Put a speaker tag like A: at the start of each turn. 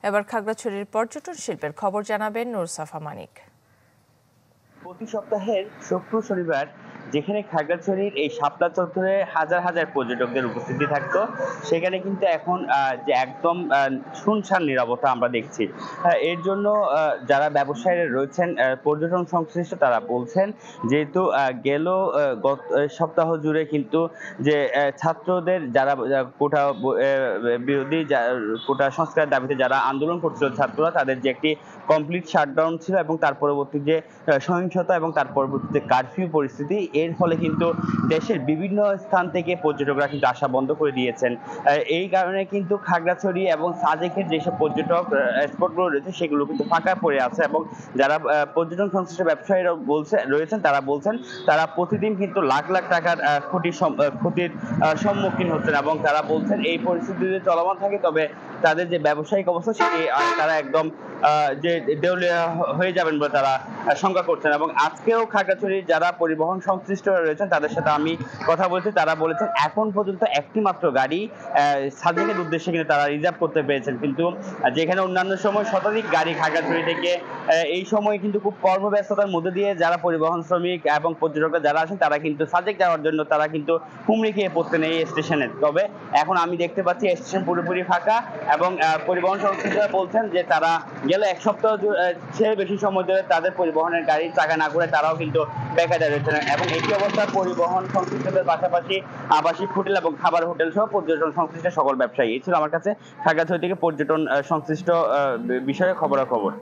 A: এবার খাগড়াছড়ির পর্যটন শিল্পের খবর জানাবেন নূর সাফা মানিক।
B: প্রতি সপ্তাহের শুক্র শনিবার যেখানে খাগড়াছড়ির এই শাপলা চত্বরে হাজার হাজার পর্যটকদের উপস্থিতি থাকতো, সেখানে কিন্তু এখন যে একদম শুনশান নীরবতা আমরা দেখছি। এর জন্য যারা ব্যবসায়ীরা রয়েছেন পর্যটন সংশ্লিষ্ট, তারা বলছেন যেহেতু গেল গত সপ্তাহ জুড়ে কিন্তু যে ছাত্রদের যারা কোটা বিরোধী কোটা সংস্কারের দাবিতে যারা আন্দোলন করছিল ছাত্ররা, তাদের যে একটি কমপ্লিট শাটডাউন ছিল এবং তার পরবর্তী যে সহিংসতা এবং তার পরবর্তীতে কারফিউ পরিস্থিতি, এর ফলে কিন্তু দেশের বিভিন্ন স্থান থেকে পর্যটকরা কিন্তু আসা বন্ধ করে দিয়েছেন। এই কারণে কিন্তু খাগড়াছড়ি এবং সাজেকের যেসব পর্যটক স্পটগুলো রয়েছে সেগুলো কিন্তু ফাঁকা পড়ে আছে এবং যারা পর্যটন সংশ্লিষ্ট ব্যবসায়ীরা রয়েছেন তারা বলছেন তারা প্রতিদিন কিন্তু লাখ লাখ টাকার ক্ষতির সম্মুখীন হচ্ছেন এবং তারা বলছেন এই পরিস্থিতি যদি চলমান থাকে তবে তাদের যে ব্যবসায়িক অবস্থা সেটি তারা একদম যে দেউলিয়া হয়ে যাবেন বলে তারা শঙ্কা করছেন। এবং আজকেও খাগড়াছড়ির যারা পরিবহন সংশ্লিষ্ট রয়েছেন তাদের সাথে আমি কথা বলছি, তারা বলেছেন এখন পর্যন্ত একটি মাত্র গাড়ি সাজেকের উদ্দেশ্যে কিন্তু তারা রিজার্ভ করতে পেরেছেন, কিন্তু যেখানে অন্যান্য সময় শতাধিক গাড়ি খাগড়াছড়ি থেকে এই সময় কিন্তু খুব কর্মব্যস্ততার মধ্যে দিয়ে যারা পরিবহন শ্রমিক এবং পর্যটকরা যারা আছেন তারা কিন্তু সাজেক যাওয়ার জন্য তারা কিন্তু হুমড়ি খেয়ে পড়তেন এই স্টেশনে। তবে এখন আমি দেখতে পাচ্ছি স্টেশন পুরোপুরি ফাঁকা এবং পরিবহন সংশ্লিষ্টরা বলছেন যে তারা গেল এক সপ্তাহ চেয়ে বেশি সময় ধরে তাদের পরিবহনের গাড়ির চাকা না করে তারাও কিন্তু বেকায়দায় রয়েছেন। এবং এই অবস্থা পরিবহন সংশ্লিষ্টদের পাশাপাশি আবাসিক হোটেল এবং খাবার হোটেল সহ পর্যটন সংশ্লিষ্ট সকল ব্যবসায়ী। এই ছিল আমার কাছে খাগড়াছড়ি থেকে পর্যটন সংশ্লিষ্ট বিষয়ে খবরাখবর।